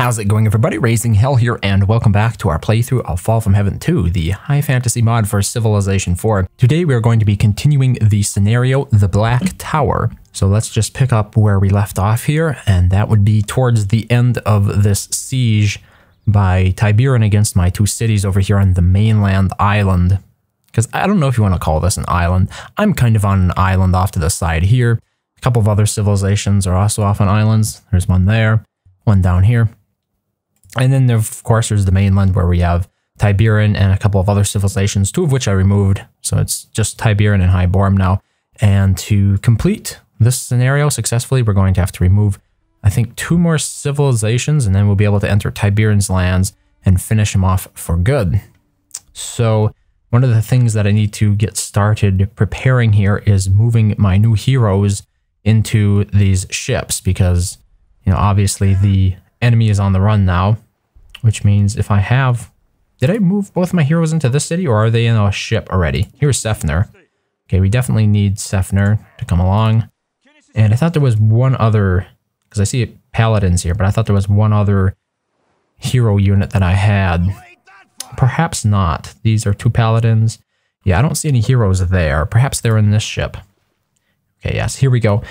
How's it going, everybody? RazingHel here, and welcome back to our playthrough of Fall from Heaven 2, the high fantasy mod for Civilization 4. Today we are going to be continuing the scenario, the Black Tower. So let's just pick up where we left off here, and that would be towards the end of this siege by Tiberan against my two cities over here on the mainland island. Because I don't know if you want to call this an island. I'm kind of on an island off to the side here. A couple of other civilizations are also off on islands. There's one there, one down here. And then, of course, there's the mainland where we have Tiberan and a couple of other civilizations, two of which I removed. So it's just Tiberan and Highborm now. And to complete this scenario successfully, we're going to have to remove, I think, 2 more civilizations, and then we'll be able to enter Tiberan's lands and finish them off for good. So one of the things that I need to get started preparing here is moving my new heroes into these ships because, you know, obviously the enemy is on the run now, which means if I have... Did I move both my heroes into this city, or are they in a ship already? Here's Sefner. Okay, we definitely need Sefner to come along. And I thought there was one other... Because I see paladins here, but I thought there was one other hero unit that I had. Perhaps not. These are 2 paladins. Yeah, I don't see any heroes there. Perhaps they're in this ship. Okay, yes, here we go.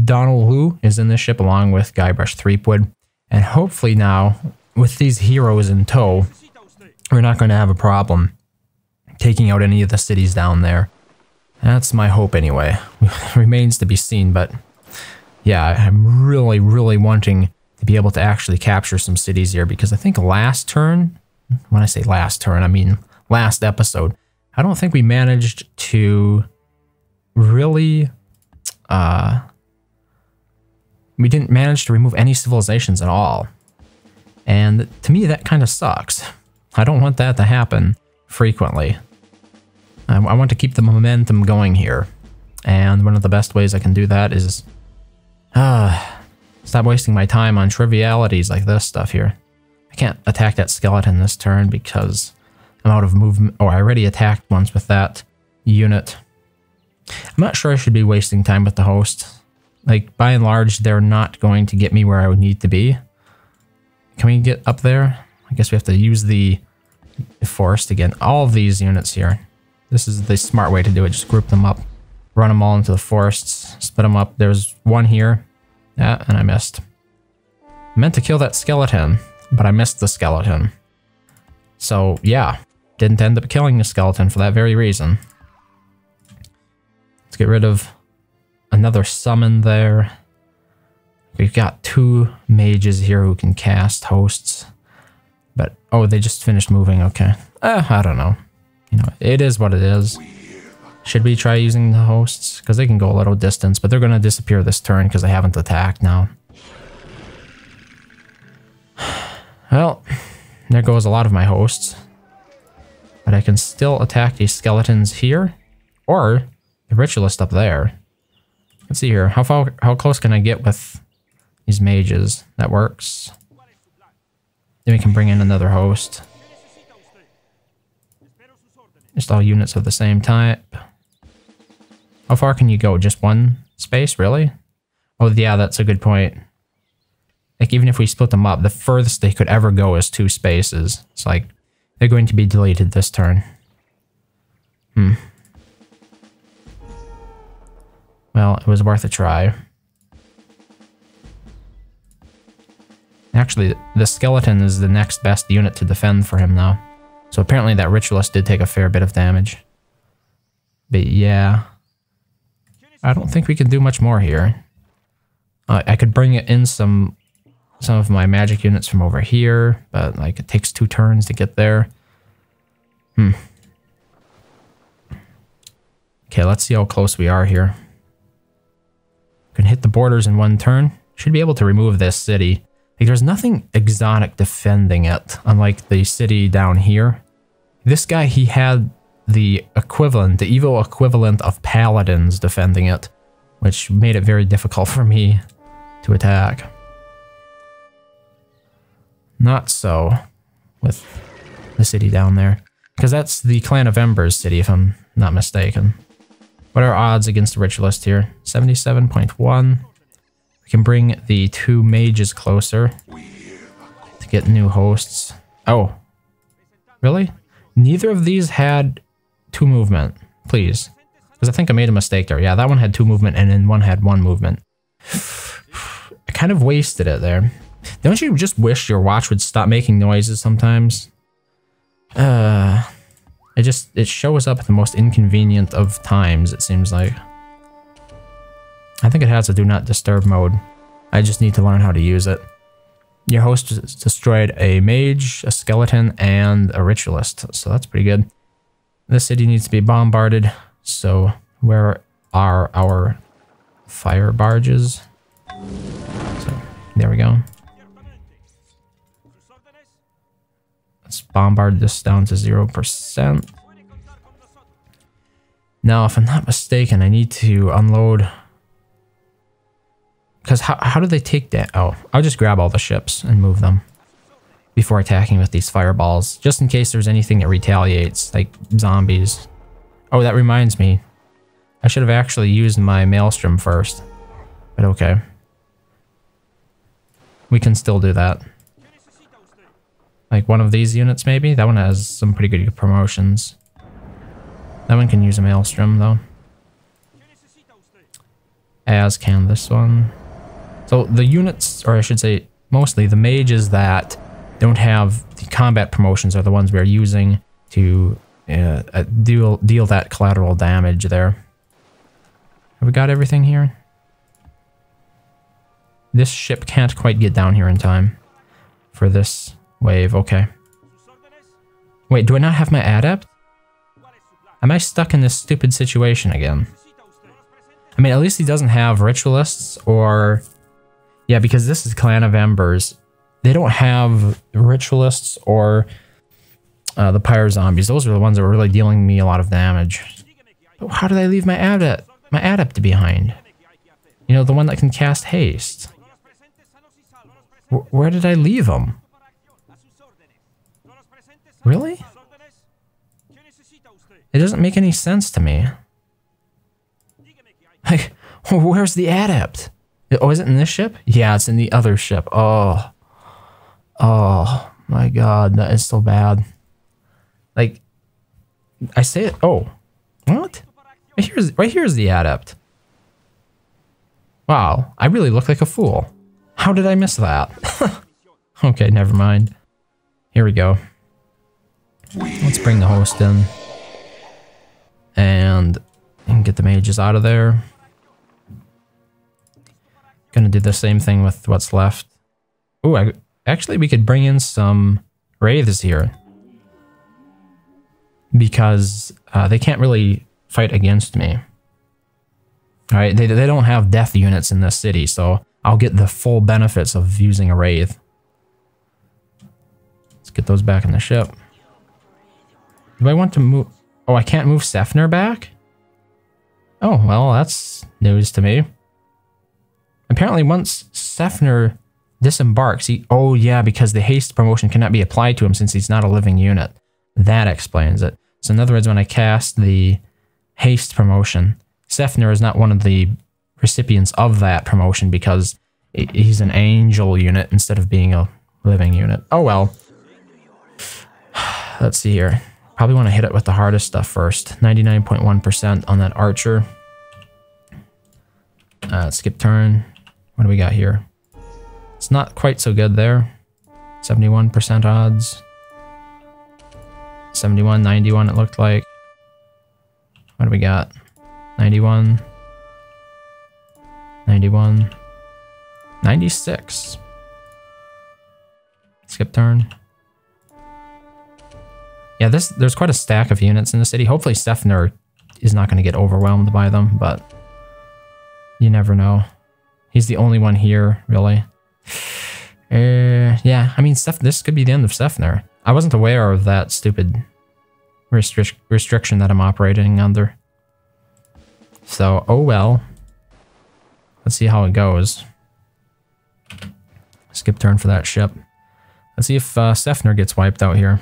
Donald Wu is in this ship along with Guybrush Threepwood. And hopefully now, with these heroes in tow, we're not going to have a problem taking out any of the cities down there. That's my hope anyway. Remains to be seen, but yeah, I'm really, really wanting to be able to actually capture some cities here, because I think last turn, when I say last turn, I mean last episode, I don't think we managed to really... we didn't manage to remove any civilizations at all. And to me, that kind of sucks. I don't want that to happen frequently. I want to keep the momentum going here. And one of the best ways I can do that is stop wasting my time on trivialities like this stuff here. I can't attack that skeleton this turn because I'm out of movement. Oh, I already attacked once with that unit. I'm not sure I should be wasting time with the host. Like, by and large, they're not going to get me where I would need to be. Can we get up there? I guess we have to use the forest again. All of these units here. This is the smart way to do it. Just group them up. Run them all into the forests. Split them up. There's one here. Yeah, and I missed. I meant to kill that skeleton, but I missed the skeleton. So, yeah. Didn't end up killing the skeleton for that very reason. Let's get rid of another summon there. We've got 2 mages here who can cast hosts. But, oh, they just finished moving. Okay. I don't know. You know, it is what it is. Should we try using the hosts? Because they can go a little distance, but they're going to disappear this turn because they haven't attacked now. Well, there goes a lot of my hosts. But I can still attack these skeletons here. Or the ritualist up there. Let's see here. How close can I get with these mages? That works. Then we can bring in another host. Just all units of the same type. How far can you go? Just one space, really? Oh, yeah, that's a good point. Like, even if we split them up, the furthest they could ever go is 2 spaces. It's like, they're going to be deleted this turn. Well, it was worth a try. Actually, the skeleton is the next best unit to defend for him now. So apparently that ritualist did take a fair bit of damage. But yeah. I don't think we can do much more here. I could bring in some of my magic units from over here, but like it takes 2 turns to get there. Okay, let's see how close we are here. Can hit the borders in 1 turn. Should be able to remove this city. Like, there's nothing exotic defending it, unlike the city down here. This guy, he had the equivalent, the evil equivalent of paladins defending it, which made it very difficult for me to attack. Not so with the city down there, because that's the Clan of Ember's city, if I'm not mistaken. What are odds against the ritualist here? 77.1. We can bring the 2 mages closer. get new hosts. Oh, really? Neither of these had 2 movement, please. Because I think I made a mistake there. Yeah, that one had 2 movement and then one had 1 movement. I kind of wasted it there. Don't you just wish your watch would stop making noises sometimes? It shows up at the most inconvenient of times, it seems like. I think it has a do not disturb mode. I just need to learn how to use it. Your host destroyed a mage, a skeleton, and a ritualist, so that's pretty good. This city needs to be bombarded, so where are our fire barges? So, there we go. Let's bombard this down to 0%. Now, if I'm not mistaken, I need to unload... Because how do they take that? Oh, I'll just grab all the ships and move them before attacking with these fireballs, just in case there's anything that retaliates, like zombies. Oh, that reminds me. I should have actually used my maelstrom first, but okay. We can still do that. Like one of these units, maybe? That one has some pretty good promotions. That one can use a maelstrom, though. As can this one. So the units, or I should say, mostly the mages that don't have the combat promotions are the ones we're using to deal that collateral damage there. Have we got everything here? This ship can't quite get down here in time for this wave. Okay. Wait, do I not have my adept? Am I stuck in this stupid situation again? I mean, at least he doesn't have ritualists or... Yeah, because this is Clan of Embers. They don't have ritualists or the pyre zombies. Those are the ones that were really dealing me a lot of damage. But how did I leave my adept behind? You know, the one that can cast haste. Where did I leave him? Really? It doesn't make any sense to me. Like, where's the adept? Oh, is it in this ship? Yeah, it's in the other ship. Oh. Oh, my God. That is so bad. Like, I say it. Oh. What? Right here's the adept. Wow. I really look like a fool. How did I miss that? Okay, never mind. Here we go. Let's bring the host in. And get the mages out of there. Gonna do the same thing with what's left. Oh, actually we could bring in some wraiths here. Because they can't really fight against me. Alright, they don't have death units in this city, so I'll get the full benefits of using a wraith. Let's get those back in the ship. Do I want to move... Oh, I can't move Sefner back? Oh, well, that's news to me. Apparently, once Sefner disembarks, oh yeah, because the haste promotion cannot be applied to him since he's not a living unit. That explains it. So in other words, when I cast the haste promotion, Sefner is not one of the recipients of that promotion because he's an angel unit instead of being a living unit. Oh well. Let's see here. Probably want to hit it with the hardest stuff first. 99.1% on that archer. Skip turn. What do we got here? It's not quite so good there. 71% odds. 71, 91 it looked like. What do we got? 91. 91. 96. Skip turn. Yeah, there's quite a stack of units in the city. Hopefully Sefner is not going to get overwhelmed by them, but you never know. He's the only one here, really. Yeah, I mean, this could be the end of Sefner. I wasn't aware of that stupid restriction that I'm operating under. So, oh well. Let's see how it goes. Skip turn for that ship. Let's see if Sefner gets wiped out here.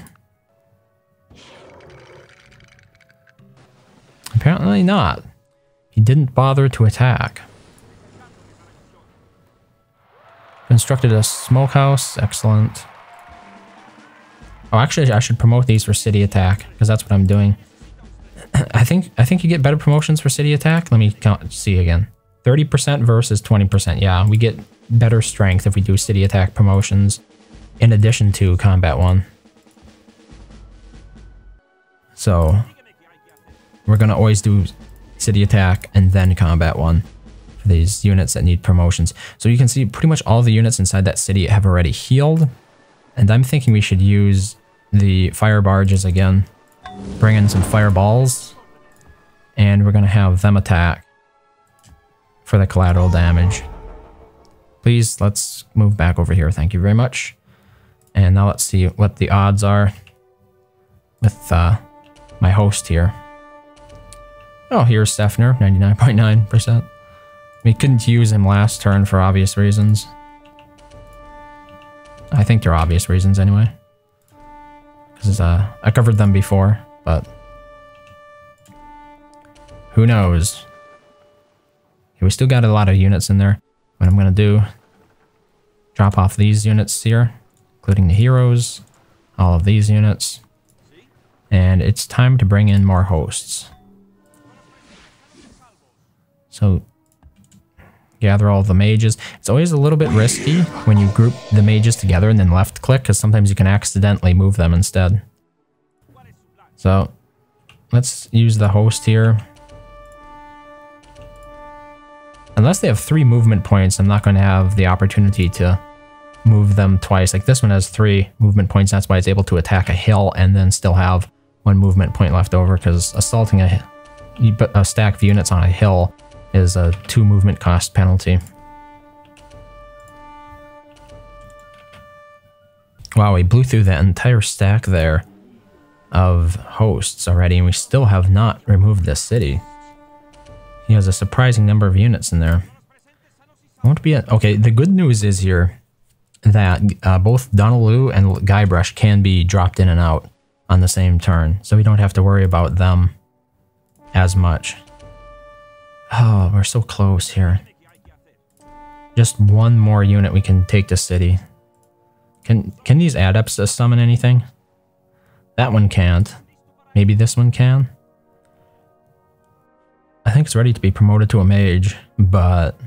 Apparently not. He didn't bother to attack. Constructed a smokehouse. Excellent. Oh, actually, I should promote these for city attack, because that's what I'm doing. I think you get better promotions for city attack. Let me see again. 30% versus 20%. Yeah, we get better strength if we do city attack promotions in addition to combat 1. So we're going to always do city attack and then combat 1 for these units that need promotions. So you can see pretty much all the units inside that city have already healed. And I'm thinking we should use the fire barges again. Bring in some fireballs. And we're going to have them attack for the collateral damage. Please, let's move back over here. Thank you very much. And now let's see what the odds are with my host here. Oh, here's Stefner, 99.9%. We couldn't use him last turn for obvious reasons. I think they're obvious reasons anyway. Because I covered them before, but who knows? Okay, we still got a lot of units in there. What I'm going to do, drop off these units here, including the heroes, all of these units. And it's time to bring in more hosts. So, gather all the mages. It's always a little bit risky when you group the mages together and then left click, because sometimes you can accidentally move them instead. So, let's use the host here. Unless they have 3 movement points, I'm not going to have the opportunity to move them twice. Like this one has 3 movement points, that's why it's able to attack a hill and then still have 1 movement point left over, because assaulting a stack of units on a hill is a 2 movement cost penalty. Wow, we blew through that entire stack there of hosts already, and we still have not removed this city. He has a surprising number of units in there. Won't be okay, the good news is here that both Donaloo and Guybrush can be dropped in and out on the same turn, so we don't have to worry about them as much. Oh, we're so close here. Just 1 more unit we can take to city. Can these adepts summon anything? That one can't. Maybe this one can? I think it's ready to be promoted to a mage, but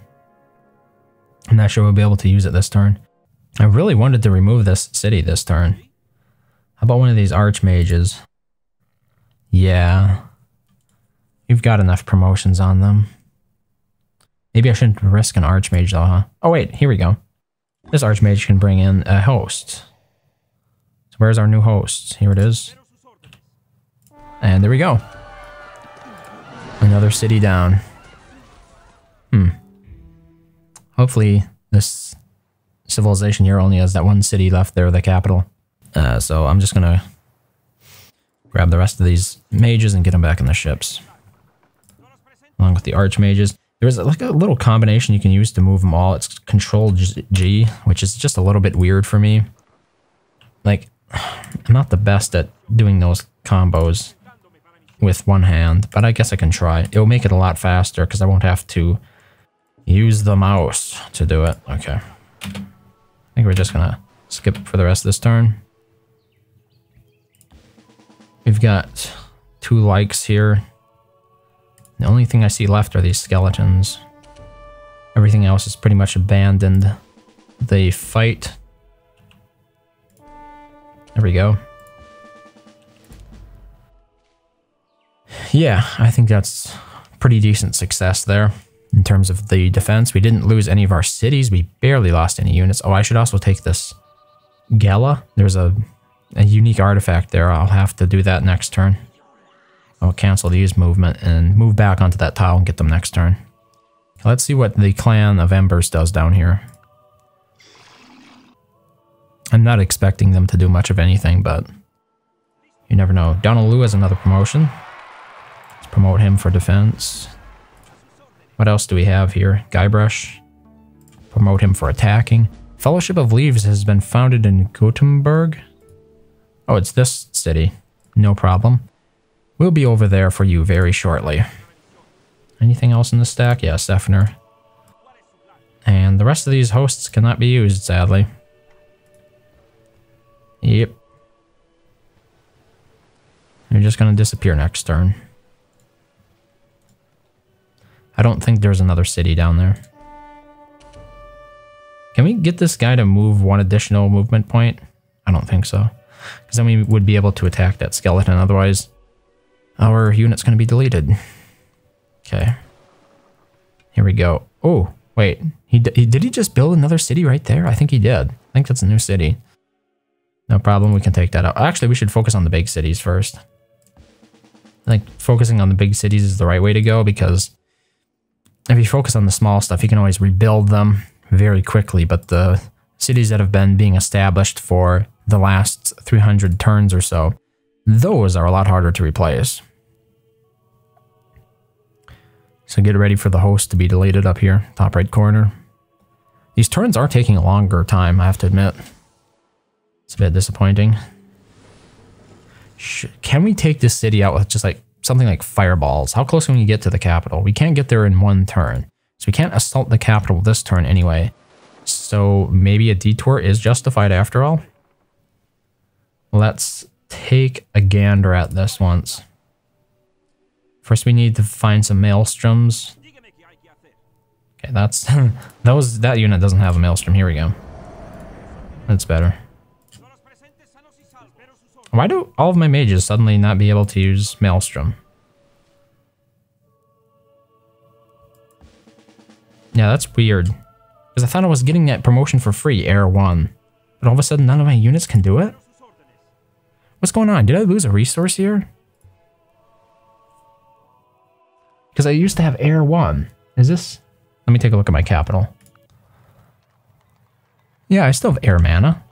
I'm not sure we'll be able to use it this turn. I really wanted to remove this city this turn. How about one of these archmages? Yeah. You've got enough promotions on them. Maybe I shouldn't risk an archmage though, huh? Oh wait, here we go. This archmage can bring in a host. So where's our new host? Here it is. And there we go. Another city down. Hopefully this civilization here only has that 1 city left there, the capital. So I'm just gonna grab the rest of these mages and get them back in the ships. Along with the archmages. There's like a little combination you can use to move them all. It's Control G, which is just a little bit weird for me. Like, I'm not the best at doing those combos with one hand, but I guess I can try. It'll make it a lot faster because I won't have to use the mouse to do it. Okay. I think we're just gonna skip for the rest of this turn. We've got 2 likes here. The only thing I see left are these skeletons. Everything else is pretty much abandoned the fight. There we go. Yeah, I think that's pretty decent success there in terms of the defense. We didn't lose any of our cities. We barely lost any units. Oh, I should also take this Gala. There's a unique artifact there. I'll have to do that next turn. I'll cancel these movement and move back onto that tile and get them next turn. Let's see what the Clan of Embers does down here. I'm not expecting them to do much of anything, but you never know. Donaloo has another promotion. Let's promote him for defense. What else do we have here? Guybrush. Promote him for attacking. Fellowship of Leaves has been founded in Gothenburg. Oh, it's this city. No problem. We'll be over there for you very shortly. Anything else in the stack? Yeah, Stefner. And the rest of these hosts cannot be used, sadly. Yep. just going to disappear next turn. I don't think there's another city down there. Can we get this guy to move one additional movement point? I don't think so. Because then we would be able to attack that skeleton. Otherwise, our unit's going to be deleted. Okay. Here we go. Oh, wait. Did he just build another city right there? I think he did. I think that's a new city. No problem. We can take that out. Actually, we should focus on the big cities first. I think focusing on the big cities is the right way to go, because if you focus on the small stuff, you can always rebuild them very quickly. But the cities that have been being established for the last 300 turns or so, those are a lot harder to replace. So get ready for the host to be deleted up here, top right corner. These turns are taking a longer time, I have to admit. It's a bit disappointing. Can we take this city out with just like something like fireballs? How close can we get to the capital? We can't get there in one turn. So we can't assault the capital this turn anyway. So maybe a detour is justified after all. Let's take a gander at this once. First we need to find some maelstroms. Okay, that's that unit doesn't have a maelstrom. Here we go. That's better. Why do all of my mages suddenly not be able to use maelstrom? Yeah, that's weird. Because I thought I was getting that promotion for free, Air 1. But all of a sudden none of my units can do it? What's going on? Did I lose a resource here? Because I used to have Air 1. Is this... Let me take a look at my capital. Yeah, I still have air mana.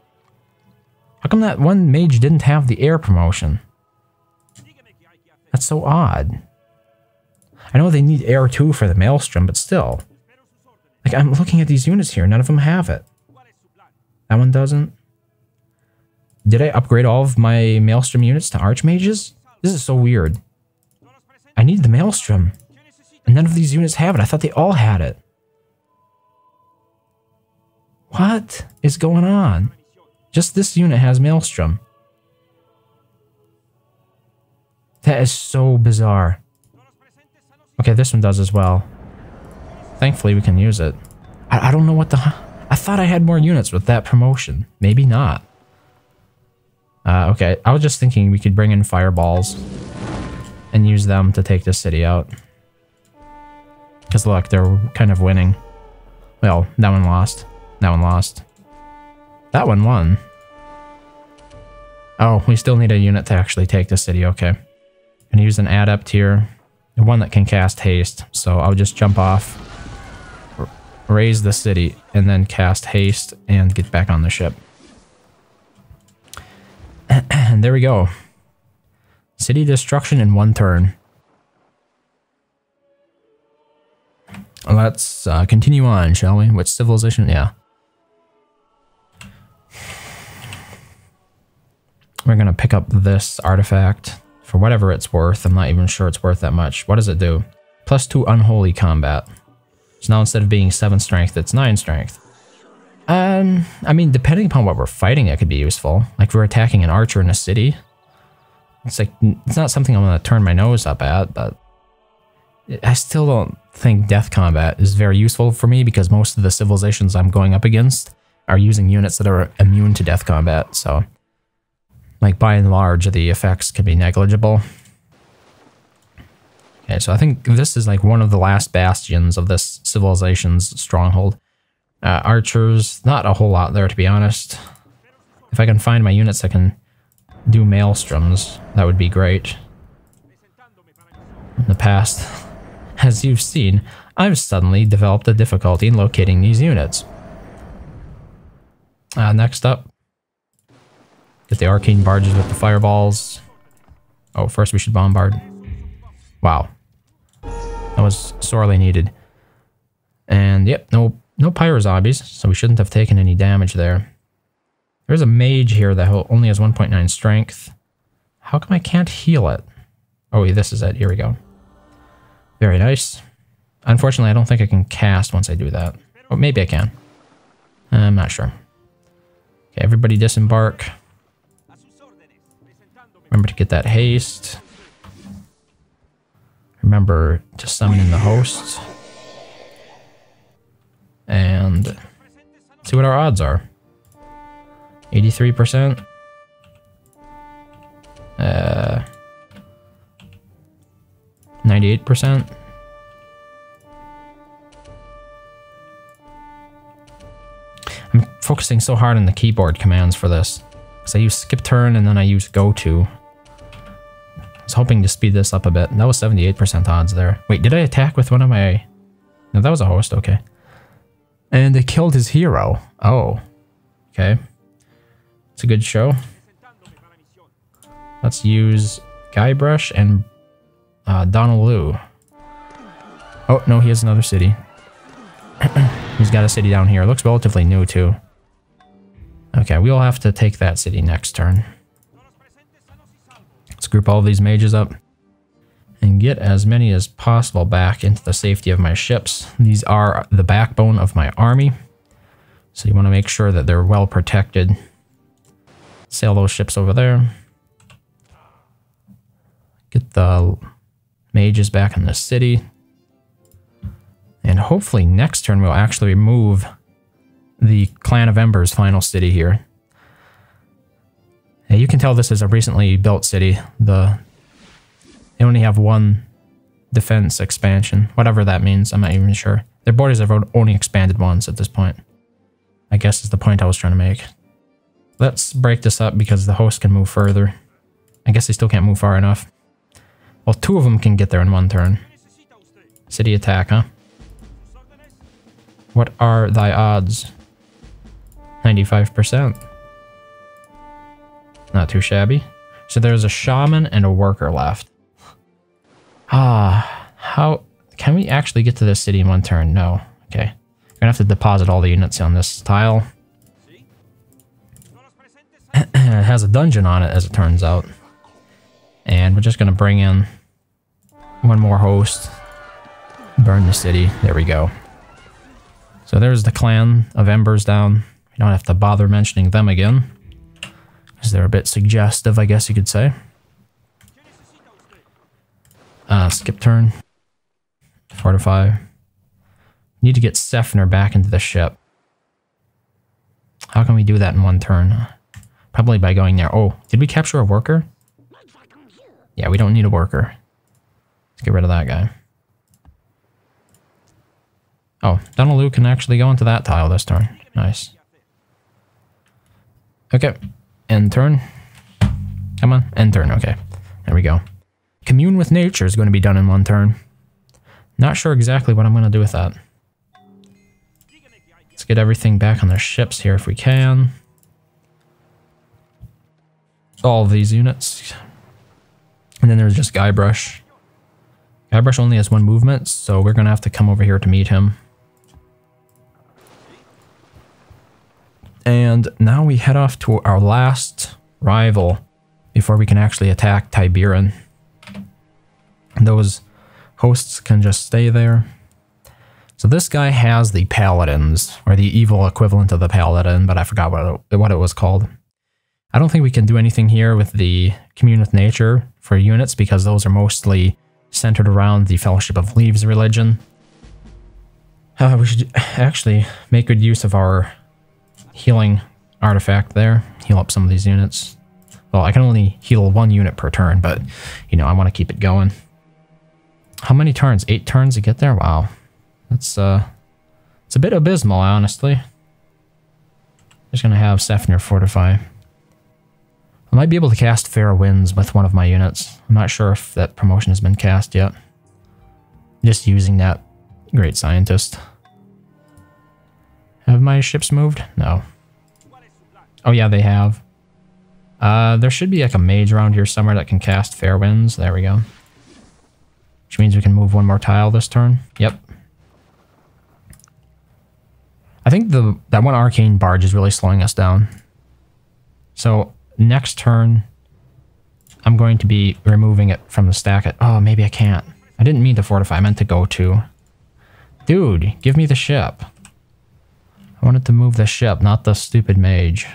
How come that one mage didn't have the air promotion? That's so odd. I know they need air 2 for the maelstrom, but still. Like, I'm looking at these units here. None of them have it. That one doesn't. Did I upgrade all of my maelstrom units to archmages? This is so weird. I need the maelstrom. And none of these units have it. I thought they all had it. What is going on? Just this unit has maelstrom. That is so bizarre. Okay, this one does as well. Thankfully, we can use it. I don't know what the... I thought I had more units with that promotion. Maybe not. Okay, I was just thinking we could bring in fireballs and use them to take this city out. Because look, they're kind of winning. Well, that one lost. That one lost. That one won. Oh, we still need a unit to actually take the city. Okay. I'm gonna use an adept here. The one that can cast haste. So I'll just jump off, raise the city, and then cast haste and get back on the ship. And there we go. City destruction in one turn. Let's continue on, shall we? Which civilization? Yeah. We're going to pick up this artifact for whatever it's worth. I'm not even sure it's worth that much. What does it do? +2 unholy combat. So now instead of being 7 strength, it's 9 strength. I mean, depending upon what we're fighting, it could be useful. Like if we're attacking an archer in a city. It's like, it's not something I'm going to turn my nose up at, but I still don't think death combat is very useful for me because most of the civilizations I'm going up against are using units that are immune to death combat, so like by and large the effects can be negligible. Okay, so I think this is like one of the last bastions of this civilization's stronghold. Archers, not a whole lot there to be honest. If I can find my units that can do maelstroms, that would be great. In the past, as you've seen, I've suddenly developed a difficulty in locating these units. Next up, get the arcane barges with the fireballs. Oh, first we should bombard. Wow. That was sorely needed. And yep, no pyro zombies, so we shouldn't have taken any damage there. There's a mage here that only has 1.9 strength. How come I can't heal it? Oh, this is it. Here we go. Very nice. Unfortunately, I don't think I can cast once I do that. Oh, maybe I can. I'm not sure. Okay, everybody disembark. Remember to get that haste. Remember to summon in the hosts. And see what our odds are. 83%. 98%. I'm focusing so hard on the keyboard commands for this. Because I use skip turn and then I use go to. I was hoping to speed this up a bit. That was 78% odds there. Wait, did I attack with one of my... No, that was a host, okay. And they killed his hero. Oh. Okay. It's a good show. Let's use Guybrush and Donald Liu. Oh, no, he has another city. He's got a city down here. It looks relatively new, too. Okay, we'll have to take that city next turn. Let's group all of these mages up and get as many as possible back into the safety of my ships. These are the backbone of my army, so you want to make sure that they're well protected. Sail those ships over there. Get the mages back in the city. And hopefully next turn we'll actually remove the Clan of Ember's final city here. Yeah, you can tell this is a recently built city. They only have one defense expansion, whatever that means. I'm not even sure. Their borders have only expanded once at this point, I guess is the point I was trying to make. Let's break this up because the host can move further. I guess they still can't move far enough. Well, two of them can get there in one turn. City attack, huh? What are thy odds? 95%. Not too shabby. So there's a shaman and a worker left. How can we actually get to this city in one turn? No. Okay. We're gonna have to deposit all the units on this tile. It has a dungeon on it, as it turns out. And we're just gonna bring in one more host. Burn the city. There we go. So there's the Clan of Embers down. We don't have to bother mentioning them again, because they're a bit suggestive, I guess you could say. Skip turn. Fortify. Need to get Sefner back into the ship. How can we do that in one turn? Probably by going there. Oh, did we capture a worker? Yeah, we don't need a worker. Let's get rid of that guy. Oh, Donald Liu can actually go into that tile this turn. Nice. Okay. End turn. Come on. End turn. Okay. There we go. Commune with nature is going to be done in one turn. Not sure exactly what I'm going to do with that. Let's get everything back on their ships here if we can. All of these units. And then there's just Guybrush. Guybrush only has one movement, so we're going to have to come over here to meet him. And now we head off to our last rival before we can actually attack Tiberan. Those hosts can just stay there. So this guy has the Paladins, or the evil equivalent of the Paladin, but I forgot what it was called. I don't think we can do anything here with the Commune with Nature for units, because those are mostly centered around the Fellowship of Leaves religion. We should actually make good use of our healing artifact there. Heal up some of these units. Well, I can only heal one unit per turn, but, you know, I want to keep it going. How many turns? 8 turns to get there? Wow. That's, it's a bit abysmal, honestly. Just gonna have Sefner fortify. I might be able to cast Fair Winds with one of my units. I'm not sure if that promotion has been cast yet. Just using that Great Scientist. Have my ships moved? No. Oh yeah, they have. There should be like a mage around here somewhere that can cast Fair Winds. There we go. Which means we can move one more tile this turn. Yep. I think that one Arcane Barge is really slowing us down. So next turn, I'm going to be removing it from the stack. Oh, maybe I can't. I didn't mean to fortify. I meant to go to. Dude, give me the ship. I wanted to move the ship, not the stupid mage.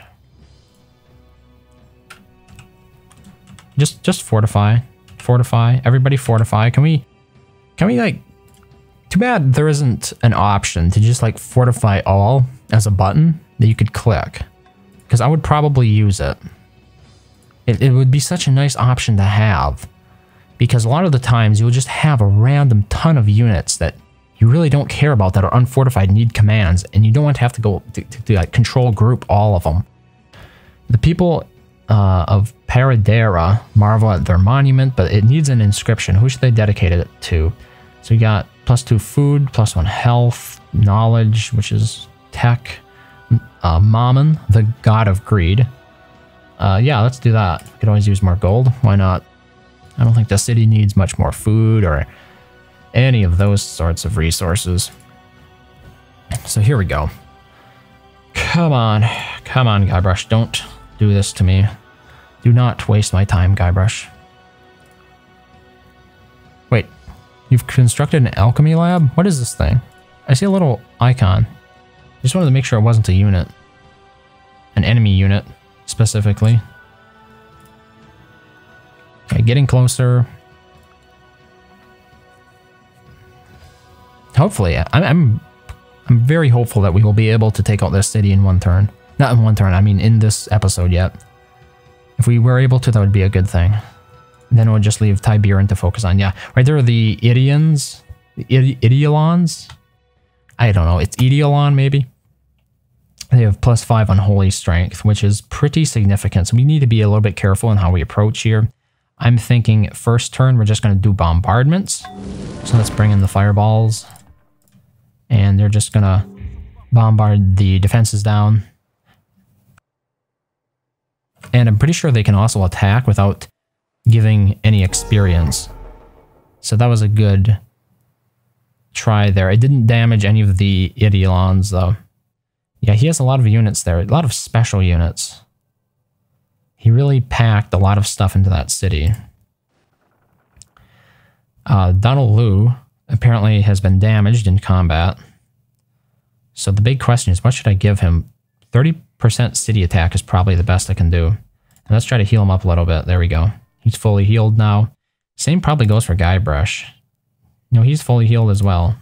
Just fortify. Fortify. Everybody fortify. Can we Can we like... Too bad there isn't an option to just like fortify all as a button that you could click. Because I would probably use it. It would be such a nice option to have. Because a lot of the times you'll just have a random ton of units that you really don't care about that are unfortified, need commands, and you don't want to have to go to like control group all of them. The people of Paradera marvel at their monument, but it needs an inscription. Who should they dedicate it to? So we got +2 food, +1 health, knowledge, which is tech, Mammon, the god of greed. Yeah, let's do that. Could always use more gold. Why not? I don't think the city needs much more food or any of those sorts of resources. So here we go. Come on. Come on, Guybrush. Don't do this to me. Do not waste my time, Guybrush. Wait. You've constructed an alchemy lab? What is this thing? I see a little icon. Just wanted to make sure it wasn't a unit. An enemy unit, specifically. Okay, getting closer. Hopefully, I'm very hopeful that we will be able to take out this city in one turn. Not in one turn, I mean in this episode yet. If we were able to, that would be a good thing. Then we'll just leave Tiberan to focus on. Yeah, right there are the Idians. The Idiolons? I don't know, it's Idiolon maybe? They have +5 on Holy Strength, which is pretty significant. So we need to be a little bit careful in how we approach here. I'm thinking first turn, we're just going to do bombardments. So let's bring in the fireballs. And they're just going to bombard the defenses down. And I'm pretty sure they can also attack without giving any experience. So that was a good try there. It didn't damage any of the Idiolons though. Yeah, he has a lot of units there, a lot of special units. He really packed a lot of stuff into that city. Donald Lu apparently has been damaged in combat. So the big question is, what should I give him? 30% city attack is probably the best I can do. And let's try to heal him up a little bit. There we go. He's fully healed now. Same probably goes for Guybrush. No, he's fully healed as well.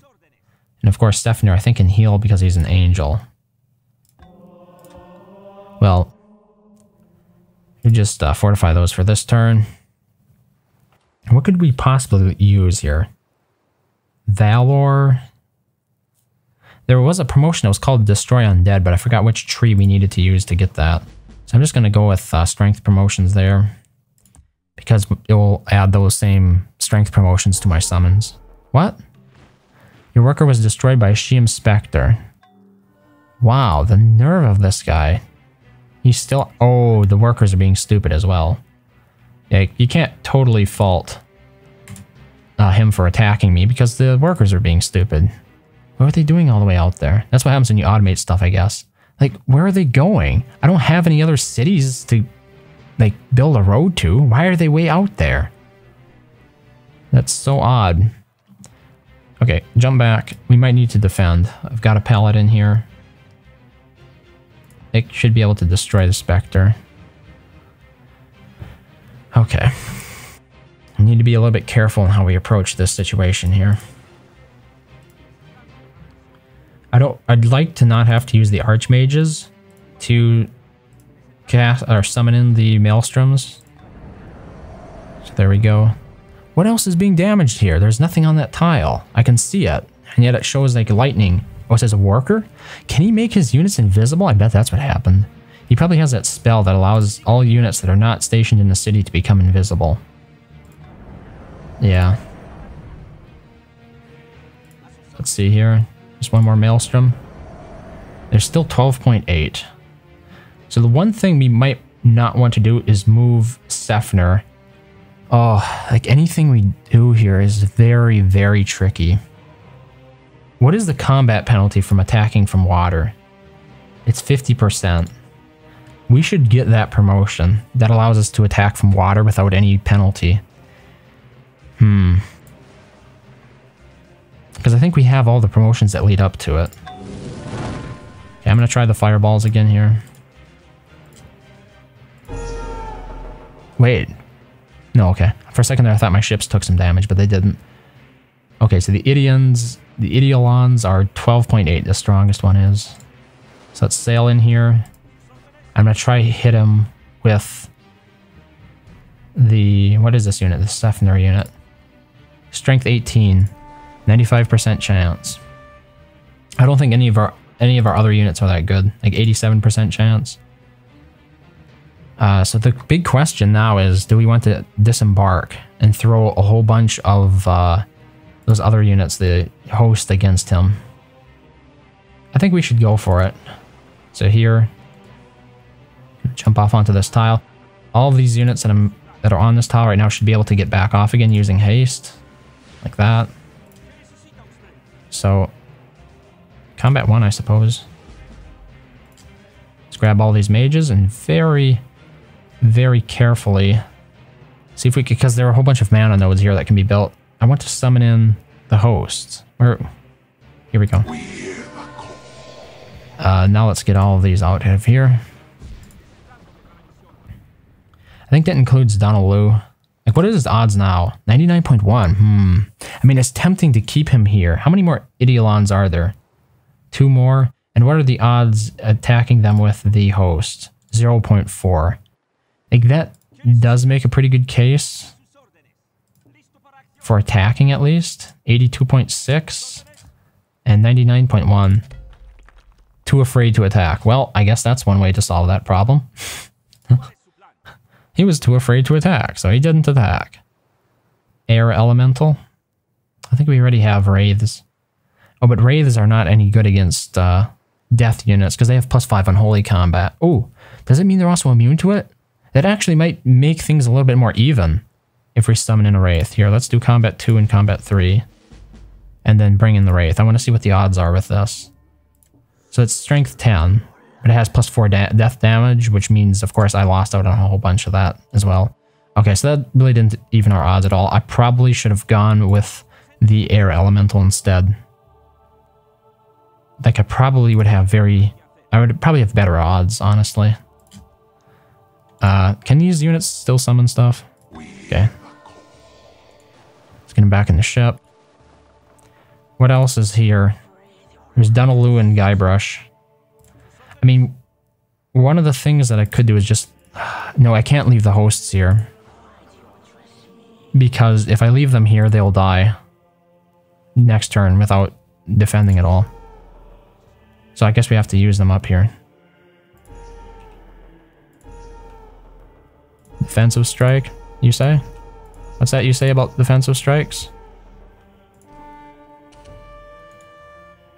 And of course, Stefner, I think, can heal because he's an angel. Well, we just fortify those for this turn. What could we possibly use here? Valor. There was a promotion that was called Destroy Undead, but I forgot which tree we needed to use to get that. So I'm just going to go with strength promotions there, because it will add those same strength promotions to my summons. What? Your worker was destroyed by a Sheem Spectre. Wow, the nerve of this guy. He's still... Oh, the workers are being stupid as well. Yeah, you can't totally fault him for attacking me because the workers are being stupid. What are they doing all the way out there? That's what happens when you automate stuff, I guess. Like, where are they going? I don't have any other cities to, like, build a road to. Why are they way out there? That's so odd. Okay, jump back. We might need to defend. I've got a pallet in here. It should be able to destroy the Spectre. Okay. We need to be a little bit careful in how we approach this situation here. I'd like to not have to use the Archmages to cast or summon in the Maelstroms. So there we go. What else is being damaged here? There's nothing on that tile. I can see it. And yet it shows like lightning. Oh, it says a worker? Can he make his units invisible? I bet that's what happened. He probably has that spell that allows all units that are not stationed in the city to become invisible. Yeah. Let's see here. Just one more Maelstrom. There's still 12.8. So the one thing we might not want to do is move Sefner. Oh, like anything we do here is very, very tricky. What is the combat penalty from attacking from water? It's 50%. We should get that promotion. That allows us to attack from water without any penalty. Because I think we have all the promotions that lead up to it. Okay, I'm going to try the fireballs again here. Wait. No, okay. For a second there I thought my ships took some damage, but they didn't. Okay, so the Idiolons are 12.8, the strongest one is. So let's sail in here. I'm going to try hit him with the... What is this unit? The Sefner unit. Strength 18. 95% chance. I don't think any of our other units are that good. Like 87% chance. So the big question now is, do we want to disembark and throw a whole bunch of those other units, the host, against him? I think we should go for it. So here, jump off onto this tile. All of these units that are on this tile right now should be able to get back off again using haste, like that. So, combat 1, I suppose. Let's grab all these mages and very, very carefully see if we could, because there are a whole bunch of mana nodes here that can be built. I want to summon in the hosts. Here we go. Now let's get all of these out of here. I think that includes Donaloo. Like, what is his odds now? 99.1. I mean, it's tempting to keep him here. How many more Idiolons are there? 2 more. And what are the odds attacking them with the host? 0.4. Like, that does make a pretty good case for attacking, at least. 82.6 and 99.1. Too afraid to attack. Well, I guess that's one way to solve that problem. He was too afraid to attack, so he didn't attack. Air Elemental. I think we already have Wraiths. Oh, but Wraiths are not any good against death units, because they have +5 on Holy Combat. Oh, does it mean they're also immune to it? That actually might make things a little bit more even if we summon in a Wraith. Here, let's do Combat 2 and Combat 3. And then bring in the Wraith. I want to see what the odds are with this. So it's Strength 10. But it has +4 death damage, which means, of course, I lost out on a whole bunch of that as well. Okay, so that really didn't even our odds at all. I probably should have gone with the Air Elemental instead. Like, I would probably have better odds, honestly. Can these units still summon stuff? Okay. Let's get him back in the ship. What else is here? There's Donaloo and Guybrush. I mean, one of the things that I could do is just... No, I can't leave the hosts here. Because if I leave them here, they'll die next turn without defending at all. So I guess we have to use them up here. Defensive strike, you say? What's that you say about defensive strikes?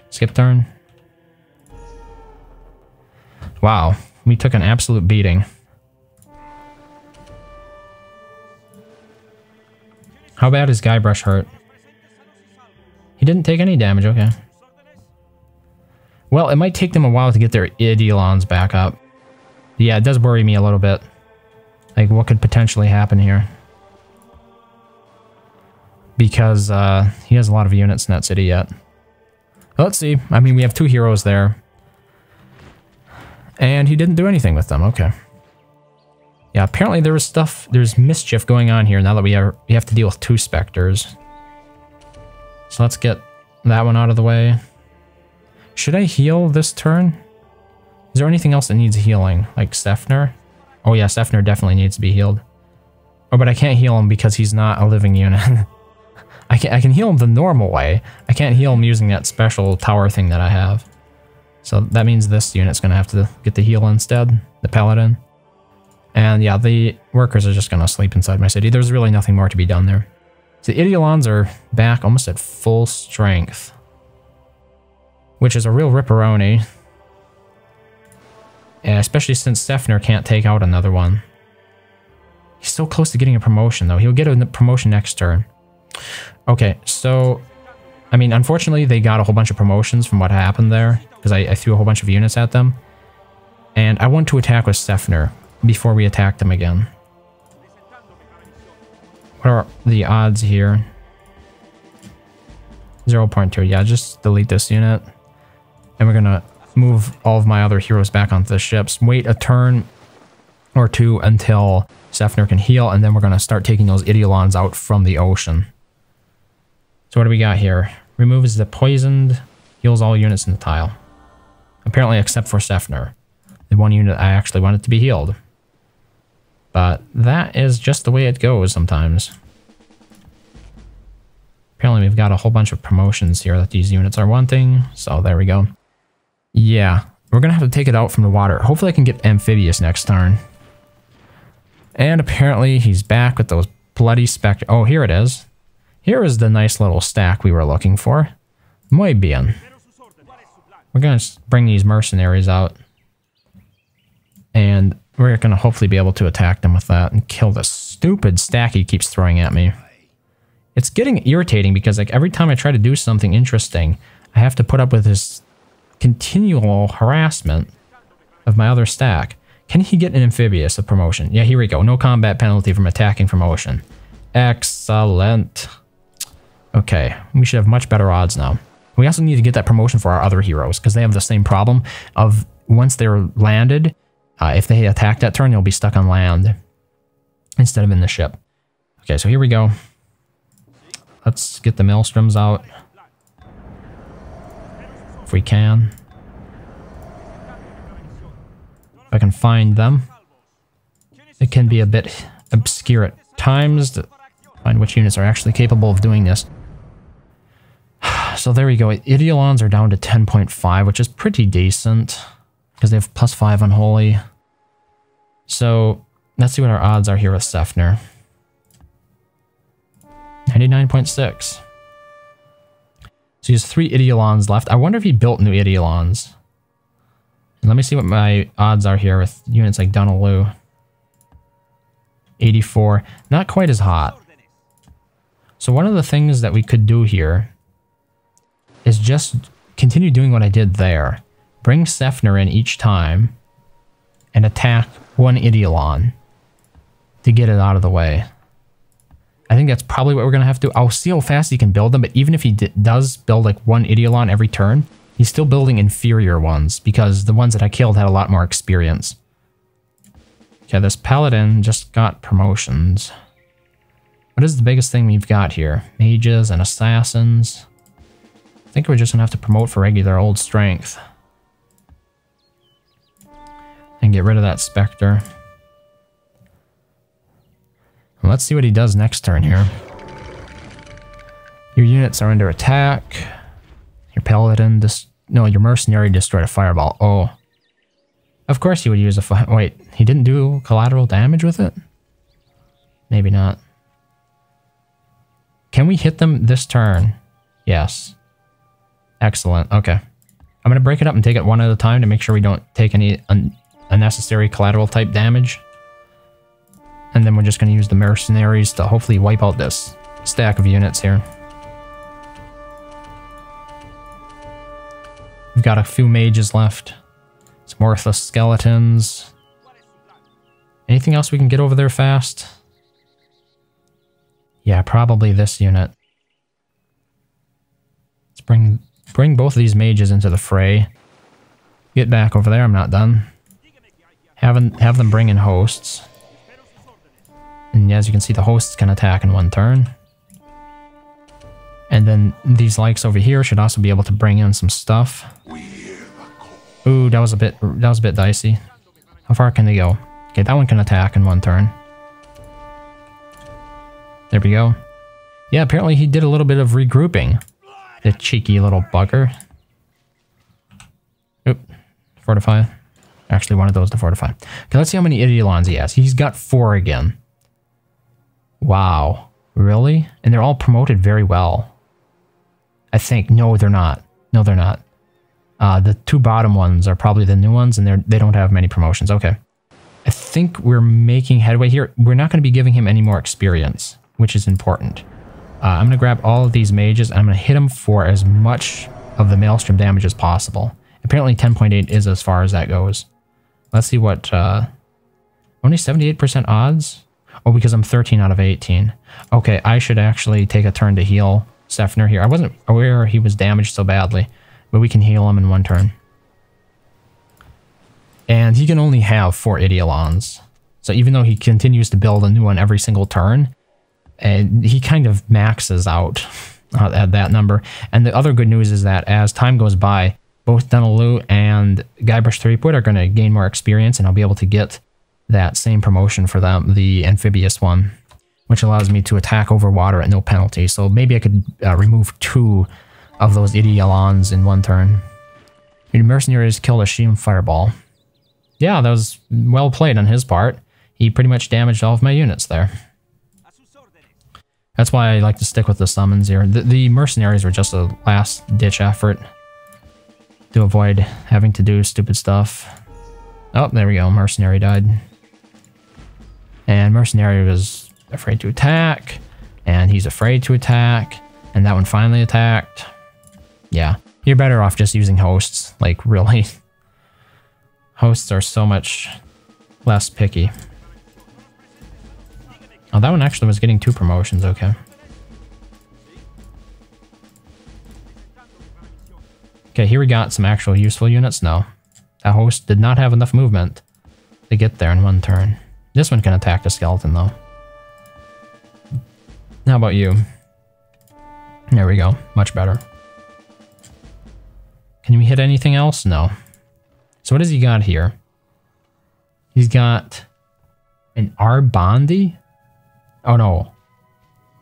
Skip turn. Wow, we took an absolute beating. How bad is Guybrush hurt? He didn't take any damage, okay. Well, it might take them a while to get their Idiolons back up. Yeah, it does worry me a little bit. Like, what could potentially happen here? Because he has a lot of units in that city yet. Let's see. I mean, we have 2 heroes there. And he didn't do anything with them, okay. Yeah, apparently there's mischief going on here now that we have to deal with 2 specters. So let's get that one out of the way. Should I heal this turn? Is there anything else that needs healing? Like Sefner? Oh yeah, Sefner definitely needs to be healed. Oh, but I can't heal him because he's not a living unit. I can heal him the normal way. I can't heal him using that special tower thing that I have. So that means this unit's going to have to get the heal instead, the Paladin. And yeah, the workers are just going to sleep inside my city. There's really nothing more to be done there. So the Idiolons are back almost at full strength, which is a real ripperoni. Especially since Sefner can't take out another one. He's so close to getting a promotion, though. He'll get a promotion next turn. Okay, so... I mean, unfortunately, they got a whole bunch of promotions from what happened there, because I threw a whole bunch of units at them. And I want to attack with Sefner before we attack them again. What are the odds here? 0.2. Yeah, just delete this unit. And we're going to move all of my other heroes back onto the ships. Wait a turn or 2 until Sefner can heal, and then we're going to start taking those Idiolons out from the ocean. So what do we got here? Removes the poisoned, heals all units in the tile. Apparently except for Sefner. The one unit I actually wanted to be healed. But that is just the way it goes sometimes. Apparently we've got a whole bunch of promotions here that these units are wanting. So there we go. Yeah, we're going to have to take it out from the water. Hopefully I can get amphibious next turn. And apparently he's back with those bloody spectre. Oh, here it is. Here is the nice little stack we were looking for. Muy bien. We're going to bring these mercenaries out. And we're going to hopefully be able to attack them with that and kill the stupid stack he keeps throwing at me. It's getting irritating because like every time I try to do something interesting, I have to put up with this continual harassment of my other stack. Can he get an amphibious, a promotion? Yeah, here we go. No combat penalty from attacking promotion. Excellent. Okay, we should have much better odds now. We also need to get that promotion for our other heroes because they have the same problem of once they're landed, if they attack that turn, they'll be stuck on land instead of in the ship. Okay, so here we go. Let's get the maelstroms out. If we can. If I can find them. It can be a bit obscure at times to find which units are actually capable of doing this. So there we go. Ideolons are down to 10.5, which is pretty decent. Because they have +5 unholy. So let's see what our odds are here with Sefner. 99.6. So he has 3 Ideolons left. I wonder if he built new Ideolons. And let me see what my odds are here with units like Dunaloo. 84. Not quite as hot. So one of the things that we could do here is just continue doing what I did there. Bring Sefner in each time and attack one Ideolon to get it out of the way. I think that's probably what we're going to have to do. I'll see how fast he can build them, but even if he does build like one Ideolon every turn, he's still building inferior ones because the ones that I killed had a lot more experience. Okay, this Paladin just got promotions. What is the biggest thing we've got here? Mages and Assassins. I think we're just going to have to promote for regular old strength. And get rid of that Spectre. And let's see what he does next turn here. Your units are under attack. Your Paladin, no, your Mercenary destroyed a Fireball. Oh. Of course he would use a wait, he didn't do collateral damage with it? Maybe not. Can we hit them this turn? Yes. Excellent. Okay. I'm going to break it up and take it one at a time to make sure we don't take any unnecessary collateral type damage. And then we're just going to use the mercenaries to hopefully wipe out this stack of units here. We've got a few mages left. Some worthless skeletons. Anything else we can get over there fast? Yeah, probably this unit. Let's bring both of these mages into the fray. Get back over there, I'm not done. Have them bring in hosts. And as you can see, the hosts can attack in one turn. And then these likes over here should also be able to bring in some stuff. Ooh, that was a bit dicey. How far can they go? Okay, that one can attack in one turn. There we go. Yeah, apparently he did a little bit of regrouping. The cheeky little bugger. Oop. Fortify. Actually wanted those to fortify. Okay, let's see how many Ideolons he has. He's got 4 again. Wow. Really? And they're all promoted very well. I think. No, they're not. No, they're not. The 2 bottom ones are probably the new ones, and they don't have many promotions. Okay. I think we're making headway here. We're not going to be giving him any more experience, which is important. I'm going to grab all of these mages, and I'm going to hit them for as much of the Maelstrom damage as possible. Apparently 10.8 is as far as that goes. Let's see what... only 78% odds? Oh, because I'm 13 out of 18. Okay, I should actually take a turn to heal Sefner here. I wasn't aware he was damaged so badly, but we can heal him in one turn. And he can only have 4 Ideolons. So even though he continues to build a new one every single turn, he kind of maxes out I'll add that number. And the other good news is that as time goes by, both Dunaloo and Guybrush Threepwood are going to gain more experience, and I'll be able to get that same promotion for them, the amphibious one, which allows me to attack over water at no penalty. So maybe I could remove 2 of those Idiolons in one turn. Your mercenaries killed a Sheem Fireball. Yeah, that was well played on his part. He pretty much damaged all of my units there. That's why I like to stick with the summons here. The mercenaries were just a last-ditch effort to avoid having to do stupid stuff. Oh, there we go. Mercenary died. And mercenary was afraid to attack. And he's afraid to attack. And that one finally attacked. Yeah. You're better off just using hosts. Like, really. Hosts are so much less picky. Oh, that one actually was getting 2 promotions. Okay. Okay, here we got some actual useful units. No. That host did not have enough movement to get there in one turn. This one can attack the skeleton, though. How about you? There we go. Much better. Can we hit anything else? No. So what has he got here? He's got an Arbondi? Oh, no.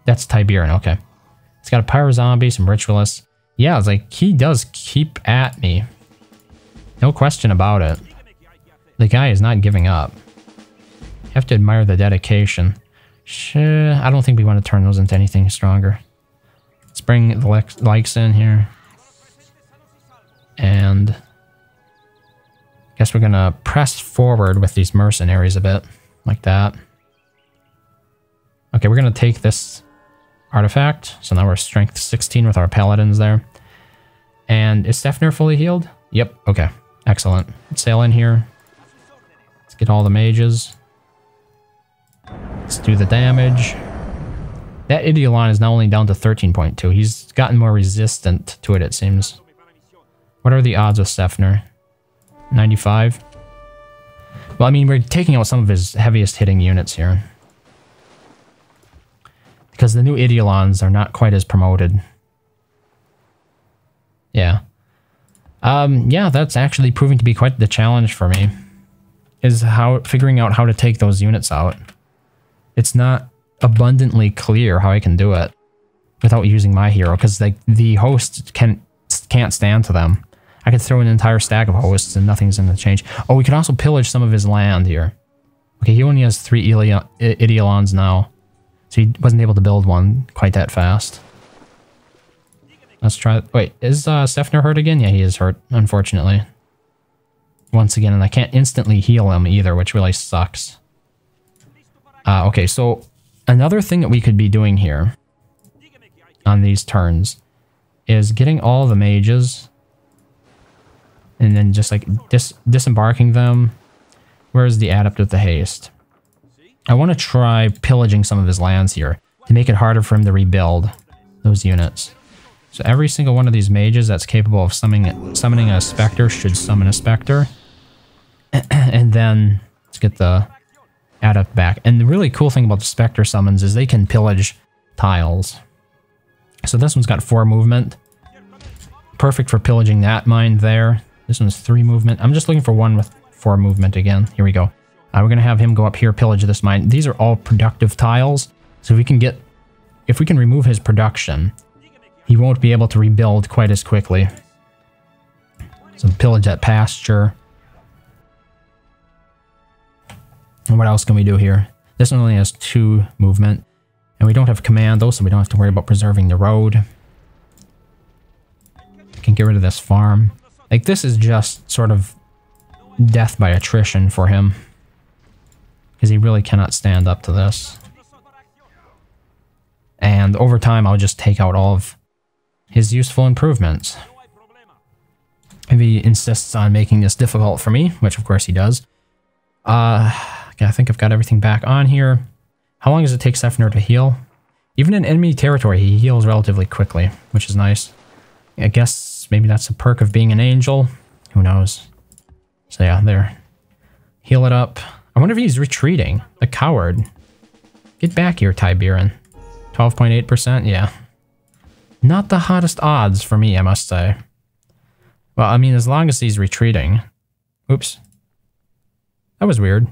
That's Tiberian. Okay. He's got a Pyro Zombie, some Ritualists. Yeah, it's like, he does keep at me. No question about it. The guy is not giving up. You have to admire the dedication. Sure, I don't think we want to turn those into anything stronger. Let's bring the likes in here. And I guess we're gonna press forward with these mercenaries a bit. Like that. Okay, we're gonna take this artifact. So now we're strength 16 with our paladins there. And is Sefner fully healed? Yep, okay. Excellent. Let's sail in here. Let's get all the mages. Let's do the damage. That Idiolon is now only down to 13.2. He's gotten more resistant to it, it seems. What are the odds with Sefner? 95? Well, I mean, we're taking out some of his heaviest hitting units here. Because the new Idiolons are not quite as promoted. Yeah. Yeah, that's actually proving to be quite the challenge for me. Is figuring out how to take those units out. It's not abundantly clear how I can do it without using my hero, because the host can't stand to them. I could throw an entire stack of hosts and nothing's going to change. Oh, we can also pillage some of his land here. Okay, he only has 3 Idiolons now. So he wasn't able to build one quite that fast. Let's try... Wait, is Sefner hurt again? Yeah, he is hurt, unfortunately. Once again, and I can't instantly heal him either, which really sucks. Okay, so another thing that we could be doing here on these turns is getting all the mages and then just like disembarking them. Where's the adept with the haste? I want to try pillaging some of his lands here to make it harder for him to rebuild those units. So every single one of these mages that's capable of summoning a specter should summon a specter. And then let's get the adept back. And the really cool thing about the specter summons is they can pillage tiles. So this one's got 4 movement. Perfect for pillaging that mine there. This one's 3 movement. I'm just looking for one with 4 movement again. Here we go. We're going to have him go up here, pillage this mine. These are all productive tiles. So if we can remove his production, he won't be able to rebuild quite as quickly. So pillage that pasture. And what else can we do here? This one only has 2 movement. And we don't have commando, so we don't have to worry about preserving the road. We can get rid of this farm. Like, this is just sort of death by attrition for him. Because he really cannot stand up to this. And over time, I'll just take out all of his useful improvements. If he insists on making this difficult for me, which of course he does. Okay, I think I've got everything back on here. How long does it take Sefner to heal? Even in enemy territory, he heals relatively quickly, which is nice. I guess maybe that's a perk of being an angel. Who knows? So yeah, there. Heal it up. I wonder if he's retreating. The coward. Get back here, Tiberian. 12.8%? Yeah. Not the hottest odds for me, I must say. Well, I mean, as long as he's retreating. Oops. That was weird.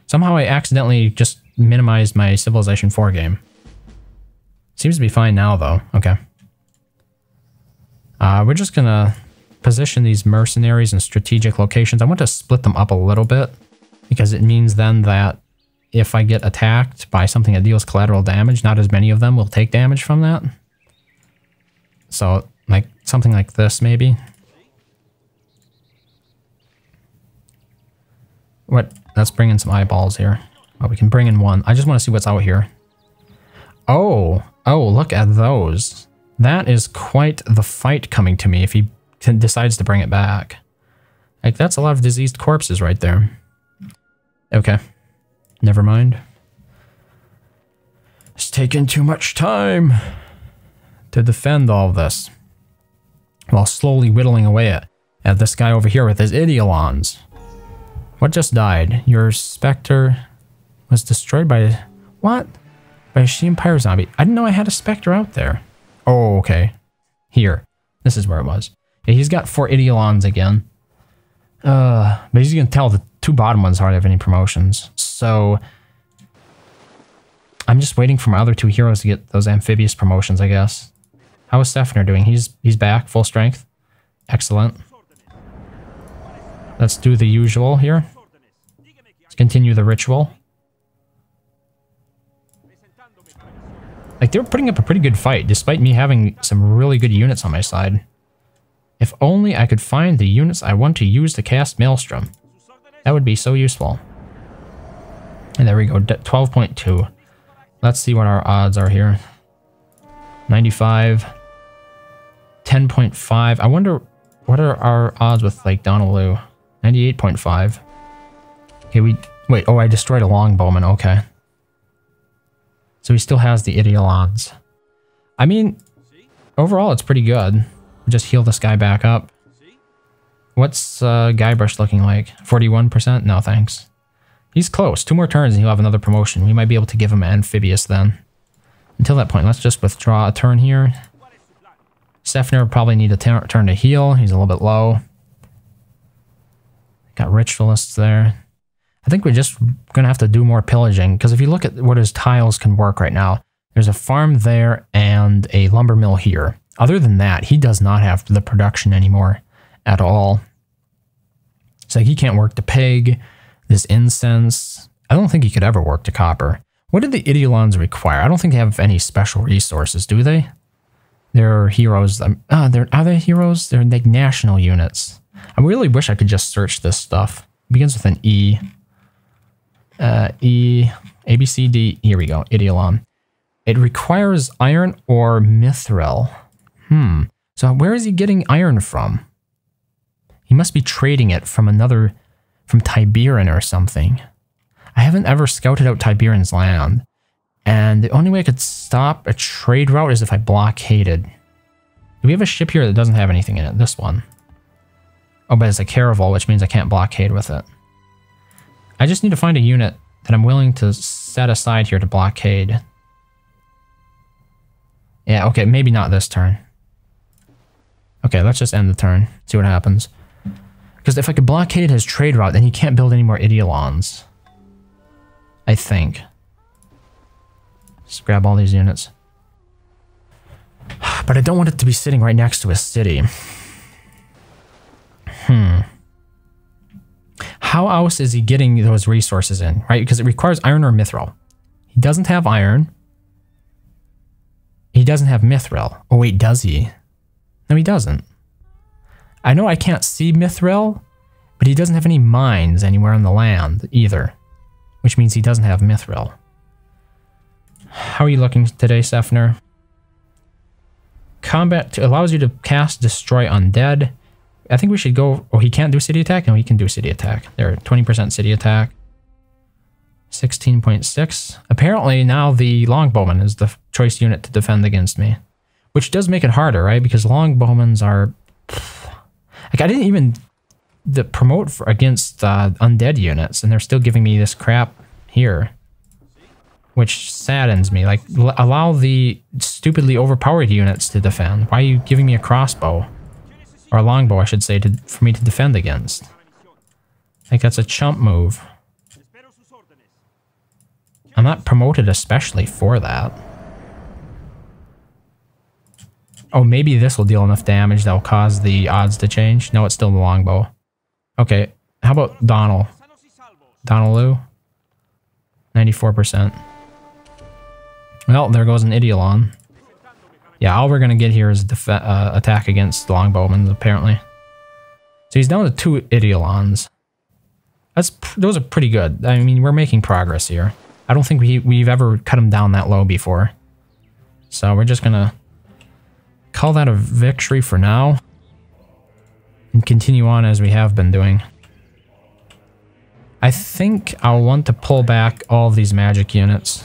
Somehow I accidentally just minimized my Civilization 4 game. Seems to be fine now, though. Okay. We're just gonna position these mercenaries in strategic locations. I want to split them up a little bit, because it means then that if I get attacked by something that deals collateral damage, not as many of them will take damage from that. So, like, something like this, maybe. What? Let's bring in some eyeballs here. Oh, we can bring in one. I just want to see what's out here. Oh, look at those. That is quite the fight coming to me if he decides to bring it back. Like, that's a lot of diseased corpses right there. Okay. Never mind. It's taking too much time to defend all of this, while slowly whittling away at this guy over here with his Idiolons. What just died? Your Spectre was destroyed by... What? By a She-Empire zombie. I didn't know I had a Spectre out there. Oh, okay. Here. This is where it was. Yeah, he's got 4 Idiolons again. But as you can tell, the 2 bottom ones hardly have any promotions. So... I'm just waiting for my other 2 heroes to get those amphibious promotions, I guess. How is Sefner doing? He's back, full strength. Excellent. Let's do the usual here. Let's continue the ritual. Like, they're putting up a pretty good fight, despite me having some really good units on my side. If only I could find the units I want to use to cast Maelstrom. That would be so useful. And there we go, 12.2. Let's see what our odds are here. 95. 10.5. I wonder, what are our odds with, like, Donaloo? 98.5. Okay, wait, oh, I destroyed a longbowman, okay. So he still has the Idiolons. I mean, overall, it's pretty good. Just heal this guy back up. What's Guybrush looking like? 41%? No, thanks. He's close. 2 more turns and he'll have another promotion. We might be able to give him amphibious then. Until that point, let's just withdraw a turn here. Sefner will probably need a turn to heal. He's a little bit low. Got ritualists there. I think we're just going to have to do more pillaging, because if you look at what his tiles can work right now, there's a farm there and a lumber mill here. Other than that, he does not have the production anymore at all. So he can't work the pig, this incense. I don't think he could ever work the copper. What did the Idiolons require? I don't think they have any special resources, do they? They're heroes. Are they heroes? They're like national units. I really wish I could just search this stuff. It begins with an E. E, A, B, C, D. Here we go. Idiolon. It requires iron or mithril. So where is he getting iron from? He must be trading it from from Tiberan or something. I haven't ever scouted out Tiberan's land. And the only way I could stop a trade route is if I blockaded. Do we have a ship here that doesn't have anything in it? This one. Oh, but it's a caravel, which means I can't blockade with it. I just need to find a unit that I'm willing to set aside here to blockade. Yeah, okay, maybe not this turn. Okay, let's just end the turn. See what happens. Because if I could blockade his trade route, then he can't build any more Idiolons. I think. Just grab all these units. But I don't want it to be sitting right next to a city. How else is he getting those resources in, right? Because it requires iron or mithril. He doesn't have iron. He doesn't have mithril. Oh wait, does he? No, he doesn't. I know I can't see mithril, but he doesn't have any mines anywhere on the land either, which means he doesn't have mithril. How are you looking today, Sefner? Combat allows you to cast Destroy Undead. I think we should go... Oh, he can't do city attack? No, he can do city attack. There, 20% city attack. 16.6. Apparently, now the Longbowman is the choice unit to defend against me. Which does make it harder, right? Because Longbowmans are... Like, I didn't even promote against undead units, and they're still giving me this crap here. which saddens me. Like, allow the stupidly overpowered units to defend. Why are you giving me a crossbow? Or a longbow, I should say, for me to defend against. Like, that's a chump move. I'm not promoted especially for that. Oh, maybe this will deal enough damage that will cause the odds to change. No, it's still the longbow. Okay, how about Donald? Donaloo? 94%. Well, there goes an Idiolon. Yeah, all we're going to get here is attack against longbowmen, apparently. So he's down to 2 Idiolons. Those are pretty good. I mean, we're making progress here. I don't think we've ever cut him down that low before. So we're just going to call that a victory for now. And continue on as we have been doing. I think I'll want to pull back all of these magic units.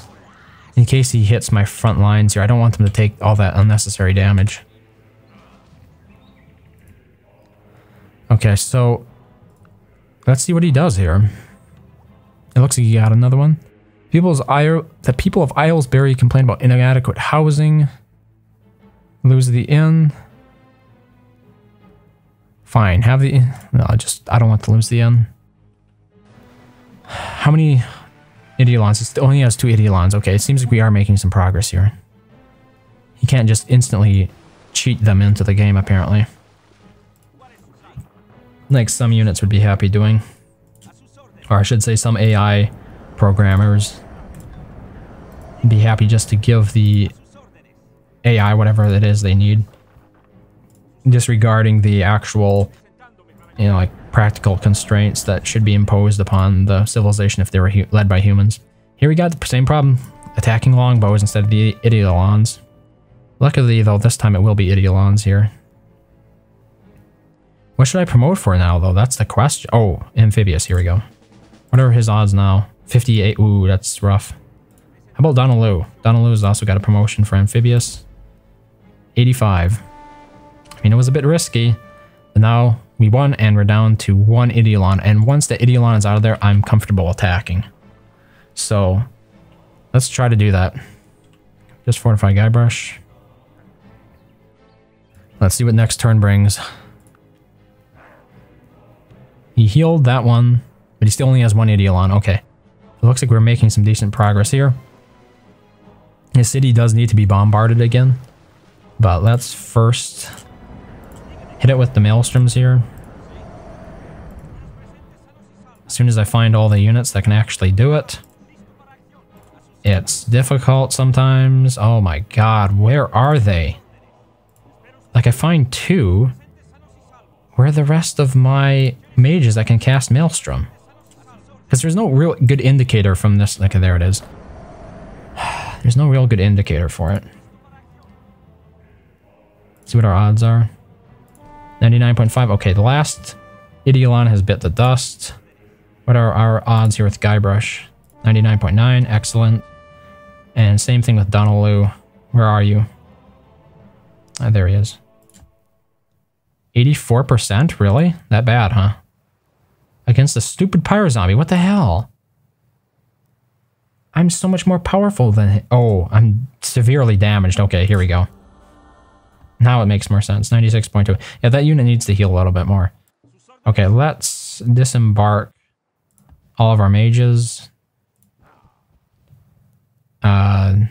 In case he hits my front lines here. I don't want them to take all that unnecessary damage. Okay, so let's see what he does here. It looks like he got another one. The people of Islesbury complain about inadequate housing. Lose the inn. Fine, have the inn. No, I don't want to lose the inn. How many Idiolons? It only has 2 Idiolons. Okay, it seems like we are making some progress here. He can't just instantly cheat them into the game, apparently. Like some units would be happy doing. Or I should say some AI programmers would be happy just to give the AI whatever it is they need. Disregarding the actual, you know, like practical constraints that should be imposed upon the civilization if they were led by humans. Here we got the same problem, attacking longbows instead of the Idiolons. Luckily, though, this time it will be Idiolons here. What should I promote for now, though? That's the question. Oh, amphibious. Here we go. What are his odds now? 58. Ooh, that's rough. How about Donaloo? Donaloo's also got a promotion for amphibious. 85. I mean, it was a bit risky, but now we won and we're down to 1 Idiolon. And once the Idiolon is out of there, I'm comfortable attacking. So let's try to do that. Just fortify Guybrush. Let's see what next turn brings. He healed that one, but he still only has 1 Idiolon. Okay. It looks like we're making some decent progress here. His city does need to be bombarded again. But let's first hit it with the maelstroms here. As soon as I find all the units that can actually do it. It's difficult sometimes. Oh my god, where are they? Like, I find 2. Where are the rest of my mages that can cast Maelstrom? Because there's no real good indicator from this. Like, there it is. There's no real good indicator for it. See what our odds are. 99.5. Okay, the last Idiolon has bit the dust. What are our odds here with Guybrush? 99.9. Excellent. And same thing with Donaloo. Where are you? There he is. 84%? Really? That bad, huh? Against a stupid pyro zombie. What the hell? I'm so much more powerful than... Oh, I'm severely damaged. Okay, here we go. Now it makes more sense. 96.2. Yeah, that unit needs to heal a little bit more. Okay, let's disembark all of our mages. Oh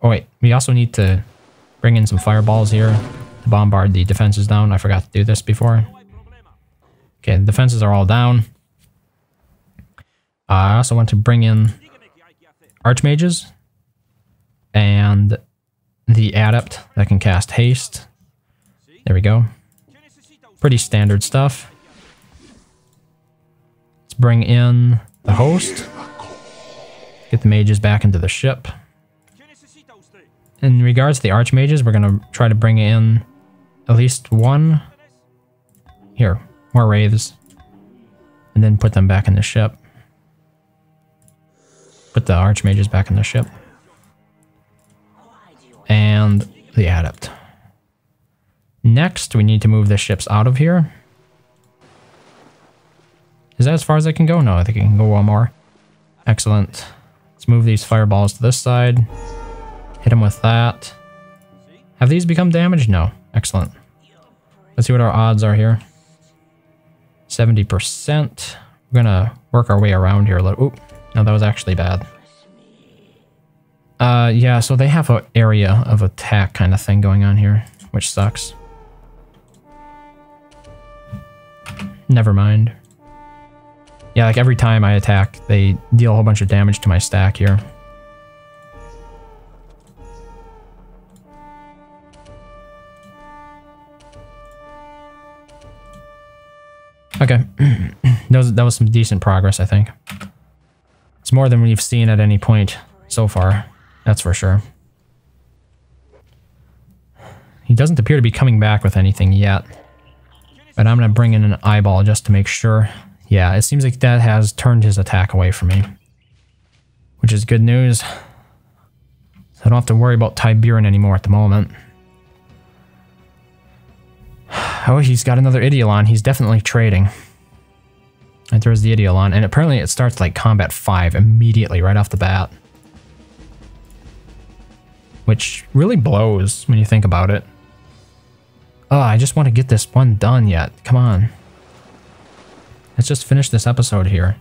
wait, we also need to bring in some fireballs here to bombard the defenses down. I forgot to do this before. Okay, the defenses are all down. I also want to bring in archmages and the adept that can cast haste. There we go. Pretty standard stuff. Let's bring in the host. Get the mages back into the ship. In regards to the archmages, we're going to try to bring in at least 1. Here, more wraiths. And then put them back in the ship. Put the archmages back in the ship. And the adept. Next, we need to move the ships out of here. Is that as far as I can go? No, I think I can go 1 more. Excellent. Let's Let's move these fireballs to this side. Hit him with that. Have these become damaged? No. Excellent. Let's see what our odds are here. 70%. We're gonna work our way around here a little. Oop. No, that was actually bad. Yeah, so they have an area of attack kind of thing going on here, which sucks. Never mind. Yeah, like every time I attack, they deal a whole bunch of damage to my stack here. Okay. that was some decent progress, I think. It's more than we've seen at any point so far. That's for sure. He doesn't appear to be coming back with anything yet. But I'm going to bring in an eyeball just to make sure. Yeah, it seems like that has turned his attack away from me. Which is good news. I don't have to worry about Tiberan anymore at the moment. Oh, he's got another Ideolon. He's definitely trading. And there's the Ideolon. And apparently it starts like Combat 5 immediately, right off the bat. Which really blows when you think about it. Oh, I just want to get this one done yet. Come on. Let's just finish this episode here.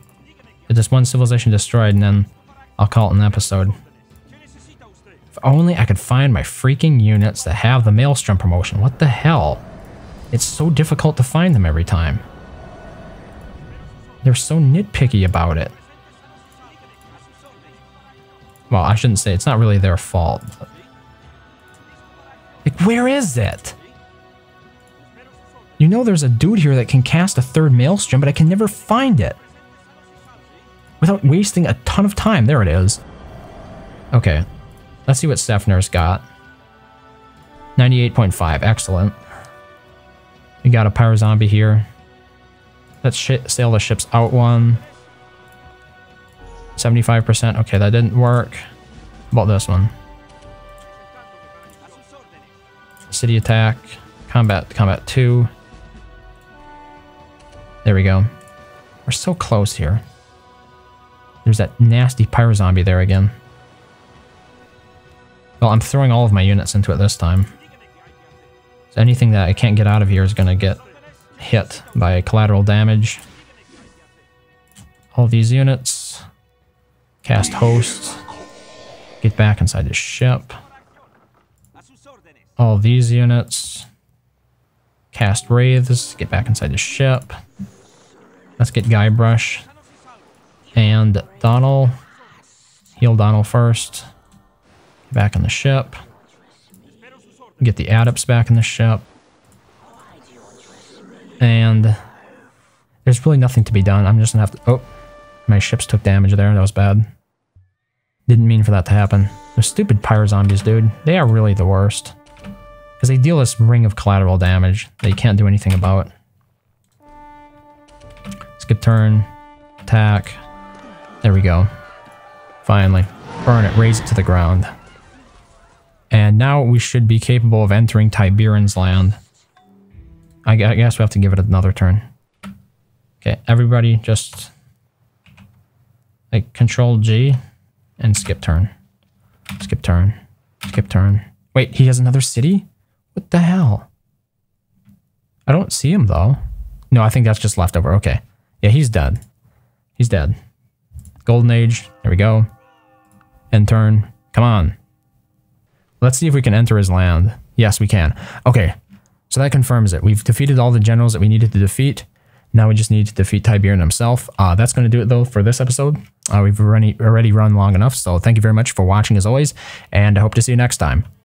Get this one civilization destroyed and then I'll call it an episode. If only I could find my freaking units that have the Maelstrom promotion. What the hell? It's so difficult to find them every time. They're so nitpicky about it. Well, I shouldn't say it's not really their fault. But... like, where is it? You know there's a dude here that can cast a third Maelstrom, but I can never find it. Without wasting a ton of time. There it is. Okay. Let's see what Sefner's got. 98.5. Excellent. We got a Pyro Zombie here. Let's sail the ships out one. 75%. Okay, that didn't work. How about this one? City attack. Combat 2. There we go. We're so close here. There's that nasty Pyro Zombie there again. Well, I'm throwing all of my units into it this time. So anything that I can't get out of here is going to get hit by collateral damage. All these units. Cast hosts. Get back inside the ship. All these units. Cast wraiths. Get back inside the ship. Let's get Guybrush. And Donald. Heal Donald first. Get back on the ship. Get the adepts back in the ship. And there's really nothing to be done. I'm just gonna have to... oh, my ships took damage there. That was bad. Didn't mean for that to happen. Those stupid Pyro Zombies, dude. They are really the worst. Because they deal this ring of collateral damage that you can't do anything about. Skip turn. Attack. There we go. Finally. Burn it. Raze it to the ground. And now we should be capable of entering Tiberan's land. I guess we have to give it another turn. Okay, everybody just... like, Control G and skip turn. Skip turn. Skip turn. Wait, he has another city? What the hell? I don't see him, though. No, I think that's just leftover. Okay. Yeah, he's dead. He's dead. Golden Age. There we go. End turn. Come on. Let's see if we can enter his land. Yes, we can. Okay. So that confirms it. We've defeated all the generals that we needed to defeat. Now we just need to defeat Tiberan himself. That's going to do it, though, for this episode. We've already run long enough, so thank you very much for watching, as always, and I hope to see you next time.